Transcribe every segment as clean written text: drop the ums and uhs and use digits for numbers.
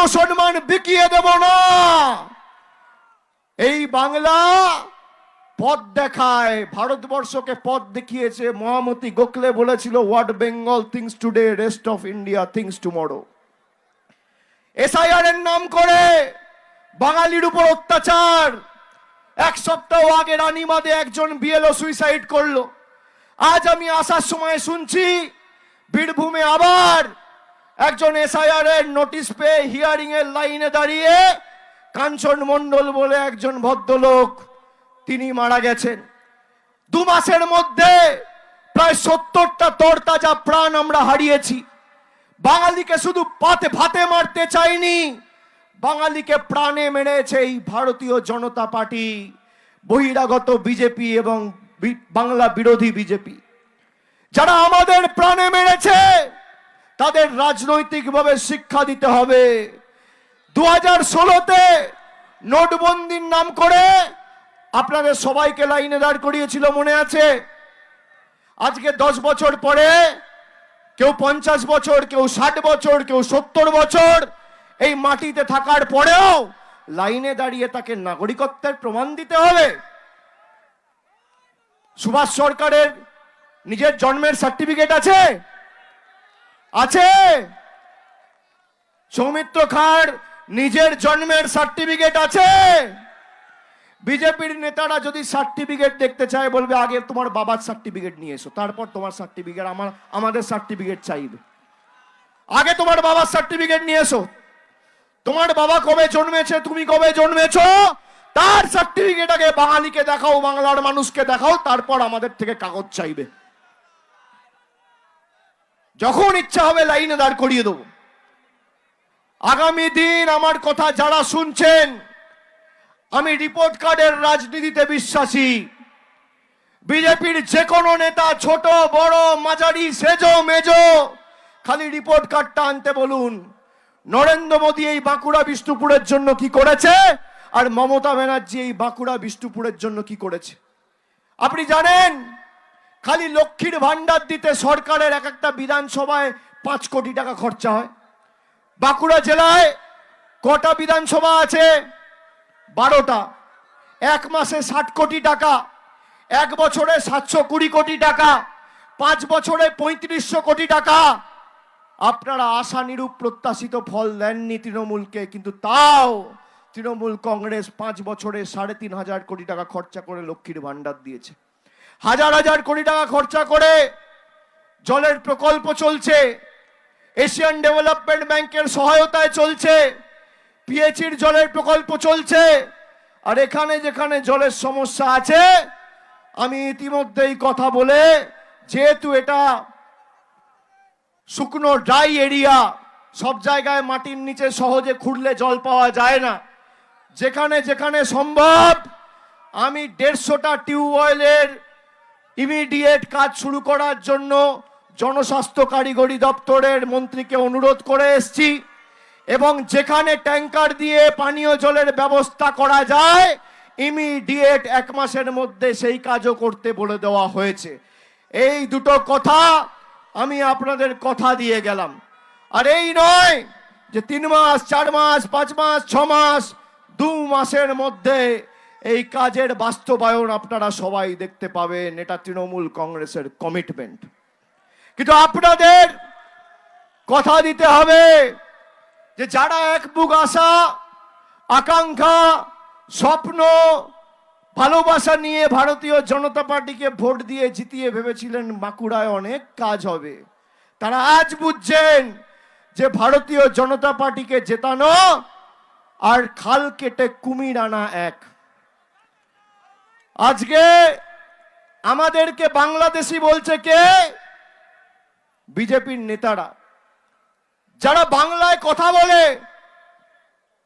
আত্মসম্মান বিকিয়ে দেব না। এই বাংলা পথ দেখায়, ভারতবর্ষকে পথ দেখিয়েছে। মহামতি গোখলে বলেছিল, what Bengal things today, rest of India things tomorrow. SIR এর নাম করে বাঙালির উপর অত্যাচার। এক সপ্তাহ আগে রানীমাদে একজন বিএলও সুইসাইড করলো। আজ আমি আসার সময় শুনছি বীরভূমে আবার একজন এসআইআর এর নোটিশ পেয়ে হিয়ারিং এর লাইনে দাঁড়িয়ে কাঞ্চন মণ্ডল বলে একজন ভদ্রলোক, তিনি মারা গেছেন। 2 মাসের মধ্যে প্রায় 70টা তরতাজা প্রাণ আমরা হারিয়েছি। বাঙালিকে শুধু ভাতে মারতে চাইনি, বাঙালিকে প্রাণে মেরেছে এই ভারতীয় জনতা পার্টি, বহিরাগত বিজেপি এবং বাংলা বিরোধী বিজেপি। যারা আমাদের প্রাণে মেরেছে তাদের রাজনৈতিকভাবে শিক্ষা দিতে হবে। 2016-তে নোটবন্দির নাম করে আপনাদের সবাইকে লাইনে দাঁড় করিয়েছিল, মনে আছে? আজকে 10 বছর পরে কেউ 50 বছর, কেউ 60 বছর, কেউ 70 বছর এই মাটিতে থাকার পরেও লাইনে দাঁড়িয়ে তাকে নাগরিকত্বের প্রমাণ দিতে হবে। সুভাষ সরকারের নিজের জন্মের সার্টিফিকেট আছে? আছে। সৌমিত্র খাঁর নিজের জন্মের সার্টিফিকেট আছে? বিজেপির নেতারা যদি সার্টিফিকেট দেখতে চায় বলবে আগে তোমার বাবার সার্টিফিকেট নিয়ে এসো, তারপর তোমার সার্টিফিকেট। আমাদের সার্টিফিকেট চাইবে। আগে তোমার বাবার সার্টিফিকেট নিয়ে এসো। তোমার বাবা কবে জন্মেছে, তুমি কবে জন্মেছো, তার সার্টিফিকেট আগে বাঙালিকে দেখাও, বাংলার মানুষকে দেখাও, তারপর আমাদের থেকে কাগজ চাইবে। যখন ইচ্ছা হবে লাইনে দাঁড় করিয়ে দেবো। আগামী দিন আমার কথা যারা শুনছেন, আমি রিপোর্ট কার্ডের রাজনীতিতে বিশ্বাসী। বিজেপির যে কোনো নেতা, ছোট বড় মাঝারি সেজো মেজো, খালি রিপোর্ট কার্ডটা আনতে বলুন। নরেন্দ্র মোদী এই বাঁকুড়া বিষ্ণুপুরের জন্য কি করেছে, আর মমতা ব্যানার্জি এই বাঁকুড়া বিষ্ণুপুরের জন্য কি করেছে আপনি জানেন? খালি লক্ষ্মীর ভান্ডার দিতে সরকারের এক একটা বিধানসভায় 5 কোটি টাকা খরচা হয়। বাঁকুড়া জেলায় কটা বিধানসভা আছে? 12টা। 1 মাসে 60 কোটি টাকা, 1 বছরে 720 কোটি টাকা, 5 বছরে 3500 কোটি টাকা। আপনারা আশানুরূপ প্রত্যাশিত ফল দেননি তৃণমূলকে, কিন্তু তাও তৃণমূল কংগ্রেস 5 বছরে 3,500 কোটি টাকা খরচা করে লক্ষ্মীর ভান্ডার দিয়েছে। হাজার হাজার কোটি টাকা খরচা করে জলের প্রকল্প চলছে, এশিয়ান ডেভেলপমেন্ট ব্যাংকের সহায়তায় চলছে, পিএইচির জলের প্রকল্প চলছে। আর এখানে যেখানে জলের সমস্যা আছে, আমি ইতিমধ্যেই কথা বলে, যেহেতু এটা শুকনো ড্রাই এরিয়া, সব জায়গায় মাটির নিচে সহজে খুঁড়লে জল পাওয়া যায় না, যেখানে যেখানে সম্ভব আমি 150টা টিউবওয়েলের ইমিডিয়েট কাজ শুরু করার জন্য জনস্বাস্থ্য কারিগরি দপ্তরের মন্ত্রীকে অনুরোধ করে এসেছি। এবং যেখানে ট্যাঙ্কার দিয়ে পানীয় জলের ব্যবস্থা করা যায়, ইমিডিয়েট 1 মাসের মধ্যে সেই কাজও করতে বলে দেওয়া হয়েছে। এই দুটো কথা আমি আপনাদের কথা দিয়ে গেলাম। আর এই নয় যে 3 মাস, 4 মাস, 5 মাস, 6 মাস, 2 মাসের মধ্যে এই কাজের বাস্তবায়ন আপনারা সবাই দেখতে পাবেন। এটা তৃণমূল কংগ্রেসের কমিটমেন্ট। কিন্তু আপনাদের কথা দিতে হবে যে যারা এক বুক আশা, আকাঙ্ক্ষা, স্বপ্ন, ভালোবাসা নিয়ে ভারতীয় জনতা পার্টিকে ভোট দিয়ে জিতিয়ে ভেবেছিলেন বাঁকুড়ায় অনেক কাজ হবে, তারা আজ বুঝছেন যে ভারতীয় জনতা পার্টিকে জেতানো আর খাল কেটে কুমির আনা এক। আজকে আমাদেরকে বাংলাদেশি বলছে কে? বিজেপির নেতারা। যারা বাংলায় কথা বলে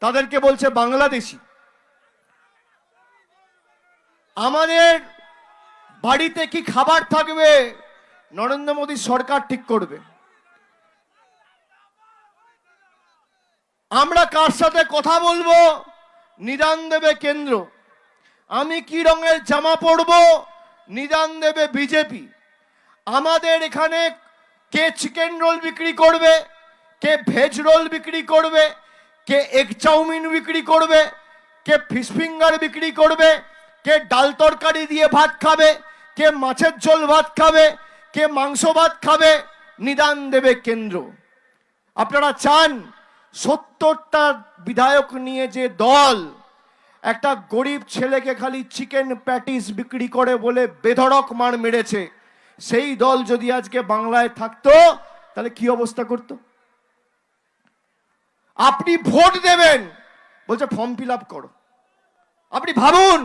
তাদেরকে বলছে বাংলাদেশি। আমাদের বাড়িতে কি খাবার থাকবে নরেন্দ্র মোদী সরকার ঠিক করবে। আমরা কার সাথে কথা বলবো নিদান দেবে কেন্দ্র। আমি কি রঙের জামা পরবো নিদান দেবে বিজেপি। আমাদের এখানে কে চিকেন রোল বিক্রি করবে, কে ভেজ রোল বিক্রি করবে, কে এগ চাউমিন বিক্রি করবে, কে ফিশ ফিঙ্গার বিক্রি করবে, কে ডাল তরকারি দিয়ে ভাত খাবে, কে মাছের ঝোল ভাত খাবে, কে মাংস ভাত খাবে, নিদান দেবে কেন্দ্র। আপনারা চান 70টা বিধায়ক নিয়ে যে দল একটা গরিব ছেলেকে খালি চিকেন প্যাটিস বিক্রি করে বলে বেধড়ক মার মেরেছে, সেই দল যদি আজকে বাংলায় থাকতো তাহলে কি অবস্থা করতো? আপনি ভোট দেবেন, বলছে ফর্ম ফিল আপ করো। আপনি ভাবুন,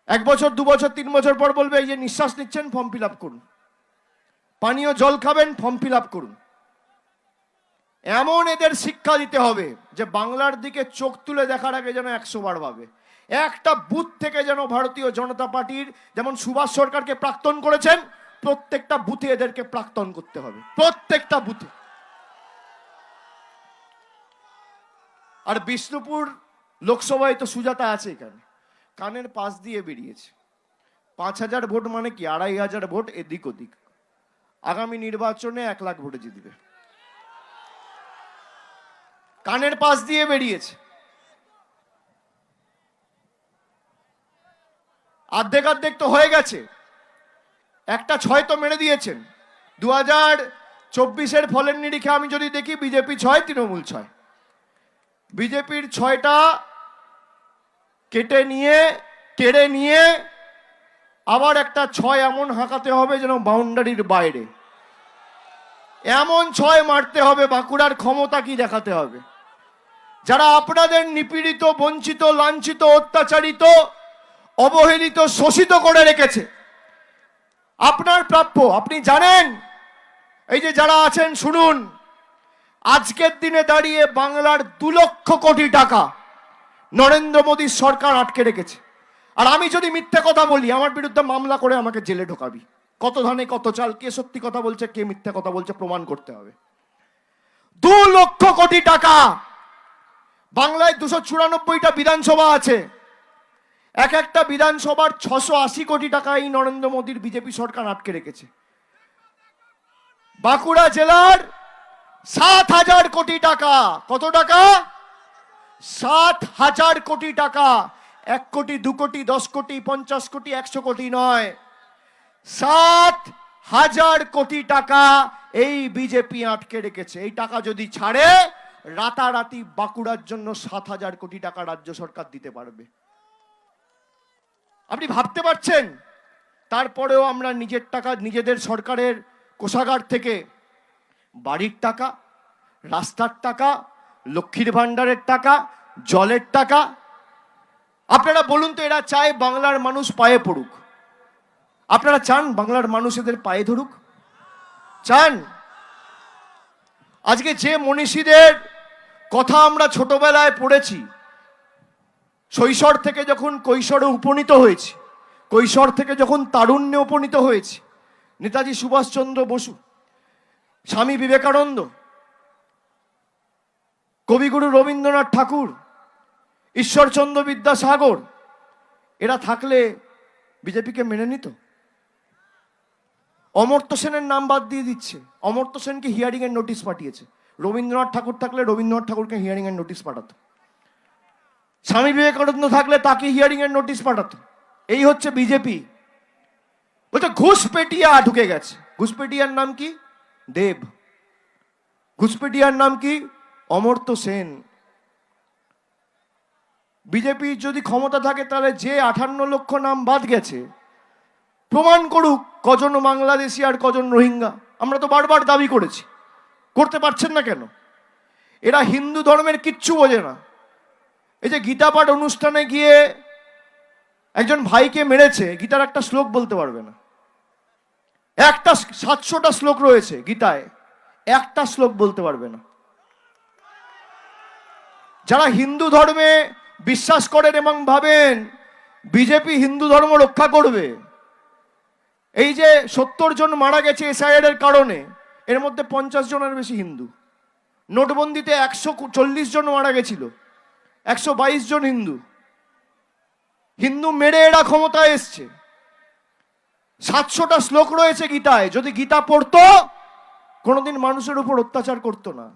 1 বছর 2 বছর 3 বছর পর বলবে এই যে নিঃশ্বাস নিচ্ছেন ফর্ম ফিল আপ করুন, পানীয় জল খাবেন ফর্ম ফিল আপ করুন। এমন এদের শিক্ষা দিতে হবে যে বাংলার দিকে চোখ তুলে দেখার আগে যেন 100 বার ভাবে। একটা বুথ থেকে যেন ভারতীয় জনতা পার্টির, যেমন সুভাষ সরকারকে প্রাক্তন করেছেন, প্রত্যেকটা বুথে এদেরকে প্রাক্তন করতে হবে, প্রত্যেকটা বুথে। আর বিষ্ণুপুর লোকসভায় তো সুজাতা আছে, এখানে কানের পাশ দিয়ে বেরিয়েছে। 5000 ভোট মানে কি 2500 ভোট এদিক ওদিক। আগামী নির্বাচনে 1 লাখ ভোটে জিতবে, কানের পাশ দিয়ে বেরিয়েছে। অর্ধেক অর্ধেক তো হয়ে গেছে, একটা 6 তো মেরে দিয়েছেন। 2024-এর ফলের নিরিখে আমি যদি দেখি বিজেপি 6, তৃণমূল 6। বিজেপির 6টা কেটে নিয়ে আবার একটা 6 এমন হাঁকাতে হবে যেন বাউন্ডারির বাইরে, এমন 6 মারতে হবে। বাঁকুড়ার ক্ষমতা কি দেখাতে হবে। যারা আপনাদের নিপীড়িত, বঞ্চিত, লাঞ্ছিত, অত্যাচারিত, অবহেলিত, শোষিত করে রেখেছে, আপনার প্রাপ্য আপনি জানেন। এই যে যারা আছেন শুনুন, আজকের দিনে দাঁড়িয়ে বাংলার 2 লক্ষ কোটি টাকা নরেন্দ্র মোদীর সরকার আটকে রেখেছে। আর আমি যদি মিথ্যে কথা বলি, আমার বিরুদ্ধে মামলা করে আমাকে জেলে ঢোকাবি। কত ধানে কত চাল, কে সত্যি কথা বলছে কে মিথ্যে কথা বলছে প্রমাণ করতে হবে। 2 লক্ষ কোটি টাকা। বাংলায় 294টা বিধানসভা আছে, এক একটা বিধানসভার 680 কোটি টাকা এই নরেন্দ্র মোদীর বিজেপি সরকার আটকে রেখেছে। বাঁকুড়া জেলার 7,000 কোটি টাকা। কত টাকা? 7,000 কোটি টাকা। 1 কোটি, 2 কোটি, 10 কোটি, 50 কোটি, 100 কোটি নয়, 7,000 কোটি টাকা এই বিজেপি আটকে রেখেছে। এই টাকা যদি ছাড়ে, রাতারাতি বাঁকুড়ার জন্য 7,000 কোটি টাকা রাজ্য সরকার দিতে পারবে। আপনি ভাবতে পারছেন? তারপরেও আমরা নিজের টাকা, নিজেদের সরকারের কোষাগার থেকে বাড়ির টাকা, রাস্তার টাকা, লক্ষ্মীর ভান্ডারের টাকা, জলের টাকা, আপনারা বলুন তো, এরা চায় বাংলার মানুষ পায়ে পড়ুক? আপনারা চান বাংলার মানুষ এদের পায়ে ধরুক? চান? আজকে যে মনীষীদের কথা আমরা ছোটবেলায় পড়েছি, শৈশব থেকে যখন কৈশোরে উপনীত হয়েছি, কৈশোর থেকে যখন তারুণ্যে উপনীত হয়েছি, নেতাজি সুভাষচন্দ্র বসু, স্বামী বিবেকানন্দ, কবিগুরু রবীন্দ্রনাথ ঠাকুর, ঈশ্বরচন্দ্র বিদ্যাসাগর, এরা থাকলে বিজেপিকে মেনে নিত? অমর্ত্য সেনের নাম বাদ দিয়ে দিচ্ছে। অমর্ত্য সেনকে হিয়ারিং এর নোটিশ পাঠিয়েছে। রবীন্দ্রনাথ ঠাকুর থাকলে রবীন্দ্রনাথ ঠাকুরকে হিয়ারিং এর নোটিশ পাঠাতো। স্বামী বিবেকানন্দ থাকলে তাকে হিয়ারিং এর নোটিশ পাঠাতো। এই হচ্ছে বিজেপি। বলছে ঘুষপেটিয়া ঢুকে গেছে। ঘুষপেটিয়ার নাম কি? দেব। ঘুষপেটিয়ার নাম কি? অমর্ত্য সেন। বিজেপি যদি ক্ষমতা থাকে তাহলে যে 58 লক্ষ নাম বাদ গেছে, প্রমাণ করুক কজন বাংলাদেশি আর কজন রোহিঙ্গা। আমরা তো বারবার দাবি করেছি, করতে পারছেন না কেন? এরা হিন্দু ধর্মের কিচ্ছু বোঝে না। এই যে গীতা পাঠ অনুষ্ঠানে গিয়ে একজন ভাইকে মেরেছে, গীতার একটা শ্লোক বলতে পারবে না। একটা 700টা শ্লোক রয়েছে গীতায়, একটা শ্লোক বলতে পারবে না। যারা হিন্দু ধর্মে বিশ্বাস করেন এবং ভাবেন বিজেপি হিন্দু ধর্ম রক্ষা করবে, এই যে 70 জন মারা গেছে এসআইআর এর কারণে, এর মধ্যে 50 জনের বেশি হিন্দু। নোটবন্দিতে 140 জন মারা গেছিল, 122 জন হিন্দু। হিন্দু মেরে এরা ক্ষমতায় এসছে। 700টা শ্লোক রয়েছে গীতায়। যদি গীতা পড়তো, কোনোদিন মানুষের উপর অত্যাচার করতো না।